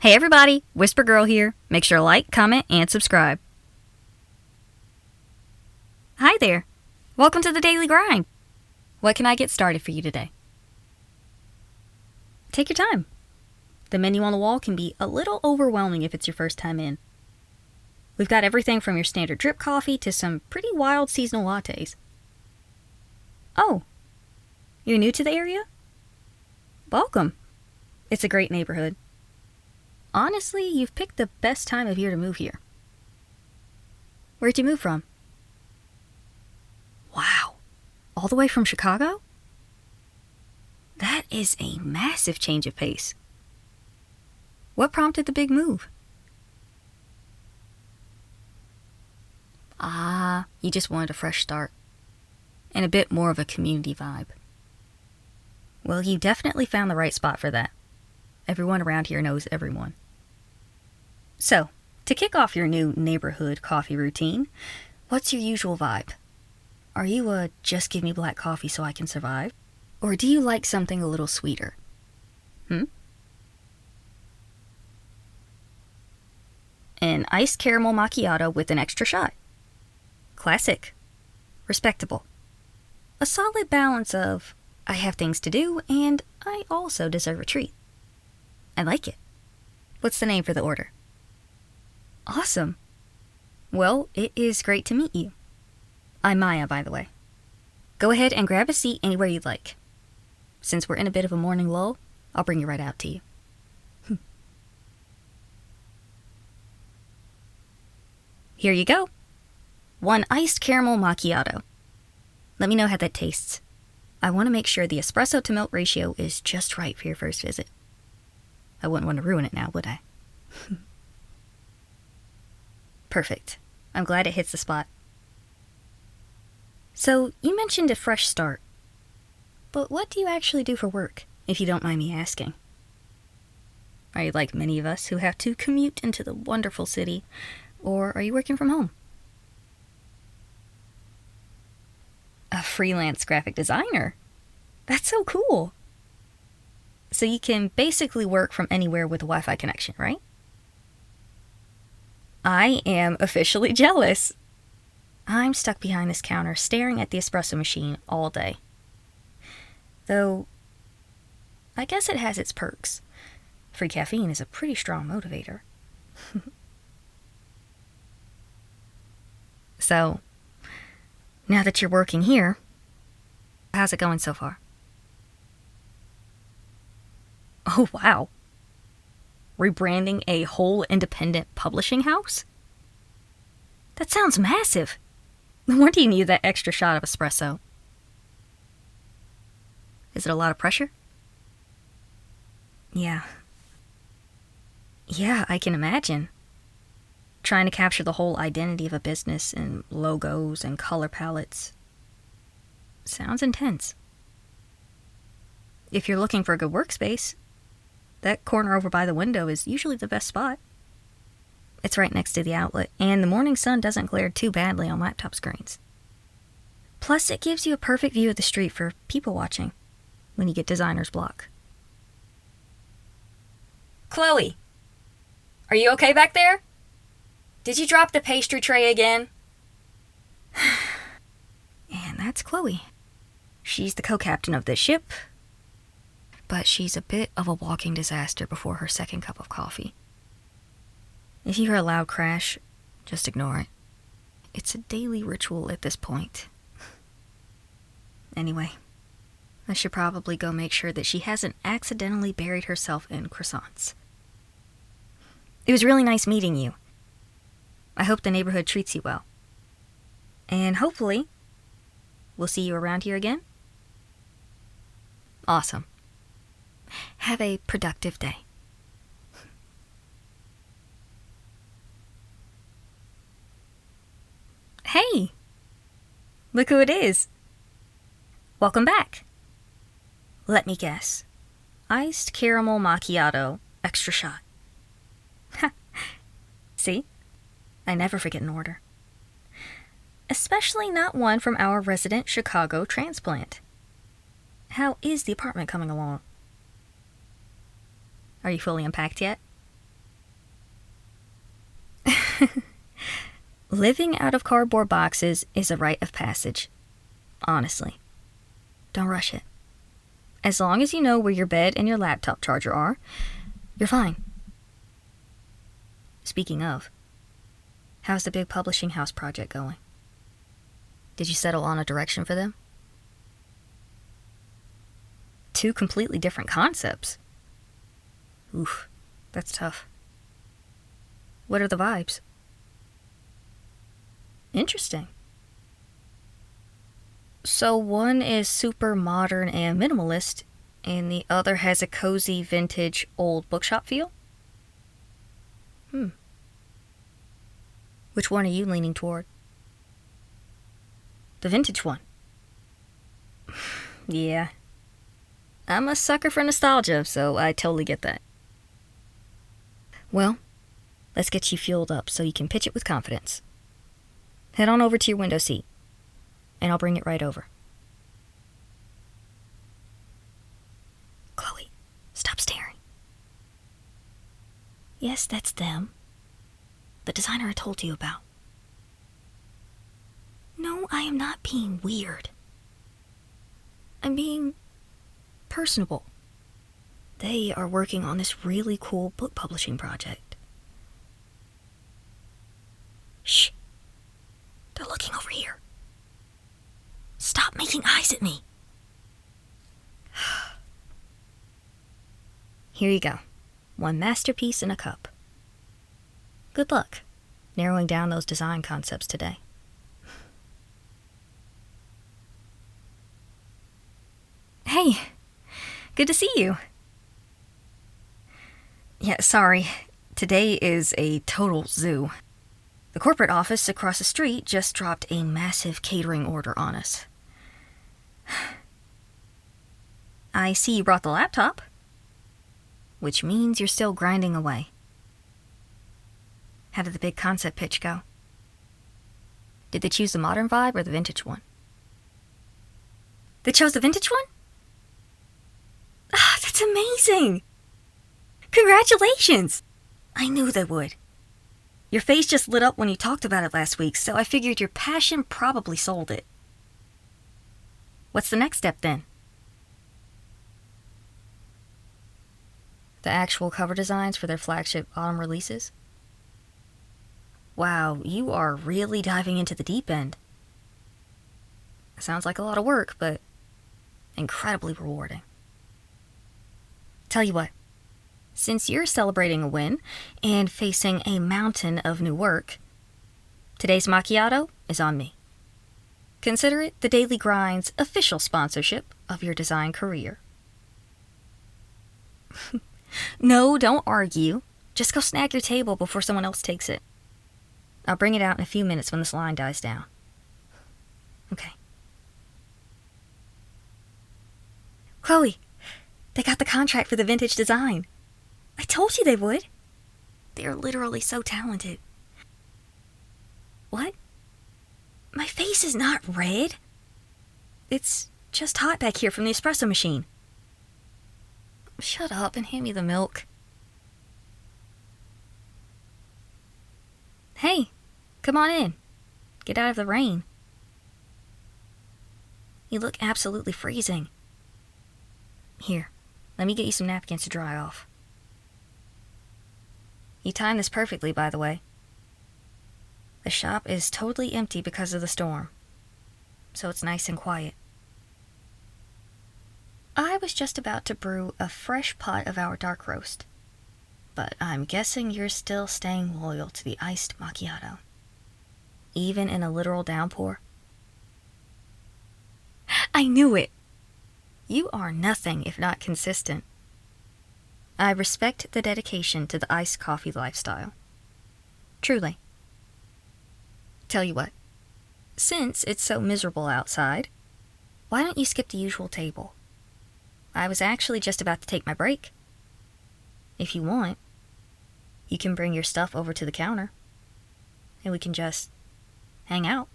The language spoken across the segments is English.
Hey everybody, Whisper Girl here. Make sure to like, comment, and subscribe. Hi there. Welcome to the Daily Grind. What can I get started for you today? Take your time. The menu on the wall can be a little overwhelming if it's your first time in. We've got everything from your standard drip coffee to some pretty wild seasonal lattes. Oh, you're new to the area? Welcome. It's a great neighborhood. Honestly, you've picked the best time of year to move here. Where'd you move from? Wow, all the way from Chicago? That is a massive change of pace. What prompted the big move? You just wanted a fresh start and a bit more of a community vibe. Well, you definitely found the right spot for that. Everyone around here knows everyone. So, to kick off your new neighborhood coffee routine, what's your usual vibe? Are you a just give me black coffee so I can survive? Or do you like something a little sweeter? An iced caramel macchiato with an extra shot. Classic. Respectable. A solid balance of, I have things to do, and I also deserve a treat. I like it. What's the name for the order? Awesome. Well, it is great to meet you. I'm Maya, by the way. Go ahead and grab a seat anywhere you'd like. Since we're in a bit of a morning lull, I'll bring it right out to you. Here you go. 1 iced caramel macchiato. Let me know how that tastes. I want to make sure the espresso to milk ratio is just right for your first visit. I wouldn't want to ruin it now, would I? Perfect. I'm glad it hits the spot. So, you mentioned a fresh start. But what do you actually do for work, if you don't mind me asking? Are you like many of us who have to commute into the wonderful city, or are you working from home? A freelance graphic designer? That's so cool. So you can basically work from anywhere with a Wi-Fi connection, right? I am officially jealous. I'm stuck behind this counter staring at the espresso machine all day. Though, I guess it has its perks. Free caffeine is a pretty strong motivator. So, now that you're working here, how's it going so far? Oh, wow. Rebranding a whole independent publishing house? That sounds massive. No wonder you need that extra shot of espresso. Is it a lot of pressure? Yeah, I can imagine. Trying to capture the whole identity of a business and logos and color palettes. Sounds intense. If you're looking for a good workspace, that corner over by the window is usually the best spot. It's right next to the outlet, and the morning sun doesn't glare too badly on laptop screens. Plus, it gives you a perfect view of the street for people watching when you get designer's block. Chloe, are you okay back there? Did you drop the pastry tray again? And that's Chloe. She's the co-captain of this ship, but she's a bit of a walking disaster before her second cup of coffee. If you hear a loud crash, just ignore it. It's a daily ritual at this point. Anyway, I should probably go make sure that she hasn't accidentally buried herself in croissants. It was really nice meeting you. I hope the neighborhood treats you well. And hopefully, we'll see you around here again. Awesome. Have a productive day. Hey! Look who it is. Welcome back. Let me guess. Iced caramel macchiato, extra shot. Ha! See? I never forget an order. Especially not one from our resident Chicago transplant. How is the apartment coming along? Are you fully unpacked yet? Living out of cardboard boxes is a rite of passage. Honestly. Don't rush it. As long as you know where your bed and your laptop charger are, you're fine. Speaking of, how's the big publishing house project going? Did you settle on a direction for them? 2 completely different concepts. Oof, that's tough. What are the vibes? Interesting. So one is super modern and minimalist, and the other has a cozy, vintage, old bookshop feel? Which one are you leaning toward? The vintage one. Yeah. I'm a sucker for nostalgia, so I totally get that. Well, let's get you fueled up so you can pitch it with confidence. Head on over to your window seat, and I'll bring it right over. Chloe, stop staring. Yes, that's them. The designer I told you about. No, I am not being weird. I'm being personable. They are working on this really cool book publishing project. Shh. They're looking over here. Stop making eyes at me. Here you go. One masterpiece in a cup. Good luck narrowing down those design concepts today. Hey, good to see you. Yeah, sorry. Today is a total zoo. The corporate office across the street just dropped a massive catering order on us. I see you brought the laptop, which means you're still grinding away. How did the big concept pitch go? Did they choose the modern vibe or the vintage one? They chose the vintage one? Ah, that's amazing! Congratulations! I knew they would. Your face just lit up when you talked about it last week, so I figured your passion probably sold it. What's the next step then? The actual cover designs for their flagship autumn releases? Wow, you are really diving into the deep end. Sounds like a lot of work, but incredibly rewarding. Tell you what, since you're celebrating a win and facing a mountain of new work, today's macchiato is on me. Consider it the Daily Grind's official sponsorship of your design career. No, don't argue. Just go snag your table before someone else takes it. I'll bring it out in a few minutes when this line dies down. Okay. Chloe, they got the contract for the vintage design. I told you they would. They're literally so talented. What? My face is not red. It's just hot back here from the espresso machine. Shut up and hand me the milk. Hey, come on in. Get out of the rain. You look absolutely freezing. Here, let me get you some napkins to dry off. You timed this perfectly, by the way. The shop is totally empty because of the storm, so it's nice and quiet. I was just about to brew a fresh pot of our dark roast, but I'm guessing you're still staying loyal to the iced macchiato, even in a literal downpour. I knew it! You are nothing if not consistent. I respect the dedication to the iced coffee lifestyle. Truly. Tell you what, since it's so miserable outside, why don't you skip the usual table? I was actually just about to take my break. If you want, you can bring your stuff over to the counter, and we can just hang out.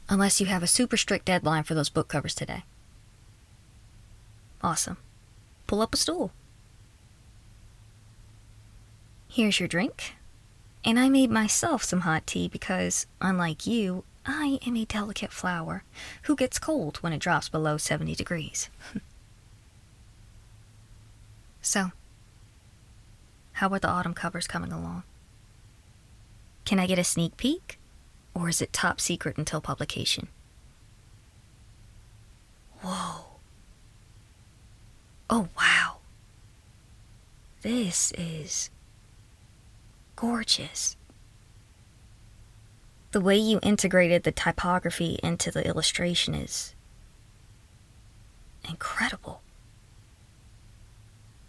Unless you have a super strict deadline for those book covers today. Awesome. Pull up a stool. Here's your drink. And I made myself some hot tea because, unlike you, I am a delicate flower who gets cold when it drops below 70 degrees. So, how are the autumn covers coming along? Can I get a sneak peek? Or is it top secret until publication? Whoa. Oh, wow. This is gorgeous. The way you integrated the typography into the illustration is incredible.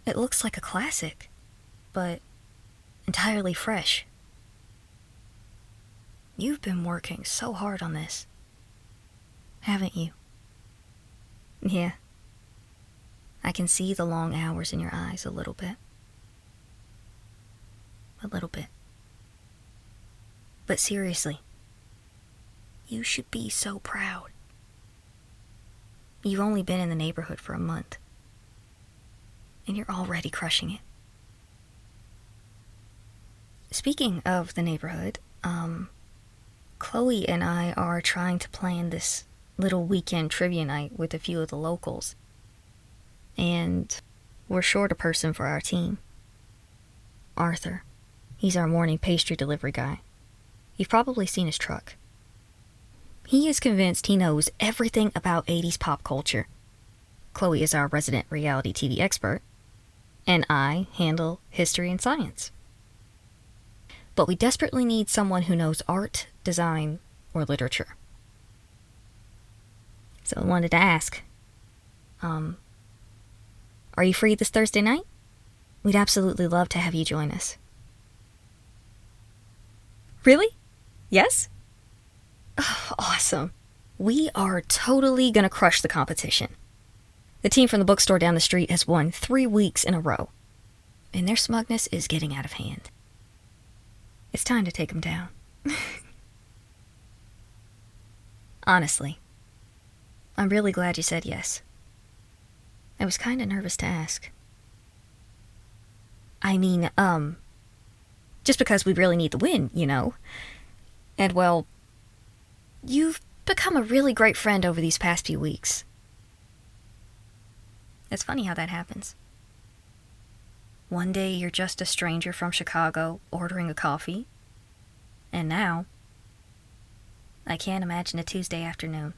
It looks like a classic, but entirely fresh. You've been working so hard on this, haven't you? Yeah. I can see the long hours in your eyes a little bit. A little bit. But seriously, you should be so proud. You've only been in the neighborhood for a month, and you're already crushing it. Speaking of the neighborhood, Chloe and I are trying to plan this little weekend trivia night with a few of the locals. And we're short a person for our team. Arthur. He's our morning pastry delivery guy. You've probably seen his truck. He is convinced he knows everything about 80s pop culture. Chloe is our resident reality TV expert, and I handle history and science. But we desperately need someone who knows art, design, or literature. So I wanted to ask, are you free this Thursday night? We'd absolutely love to have you join us. Really? Yes? Oh, awesome. We are totally gonna crush the competition. The team from the bookstore down the street has won 3 weeks in a row, and their smugness is getting out of hand. It's time to take them down. Honestly, I'm really glad you said yes. I was kind of nervous to ask. I mean, just because we really need the win, you know? And well, you've become a really great friend over these past few weeks. It's funny how that happens. One day you're just a stranger from Chicago ordering a coffee, and now I can't imagine a Tuesday afternoon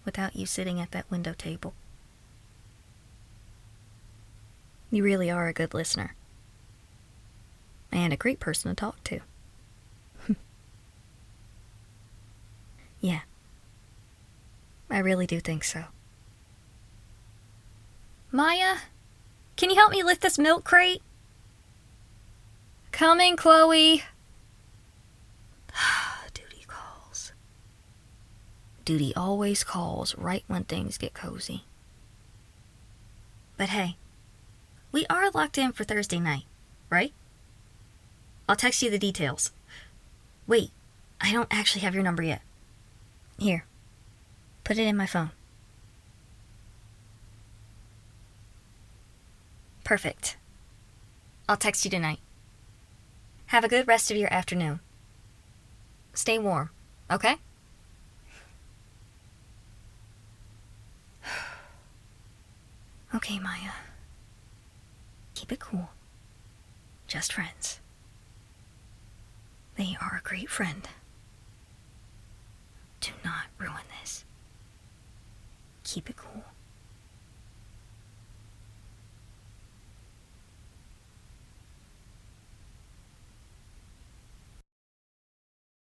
without you sitting at that window table. You really are a good listener. And a great person to talk to. Yeah. I really do think so. Maya, can you help me lift this milk crate? Coming, Chloe. Duty calls. Duty always calls right when things get cozy. But hey, we are locked in for Thursday night, right? I'll text you the details. Wait, I don't actually have your number yet. Here, put it in my phone. Perfect. I'll text you tonight. Have a good rest of your afternoon. Stay warm, okay? Okay, Maya. Keep it cool. Just friends. They are a great friend. Do not ruin this. Keep it cool.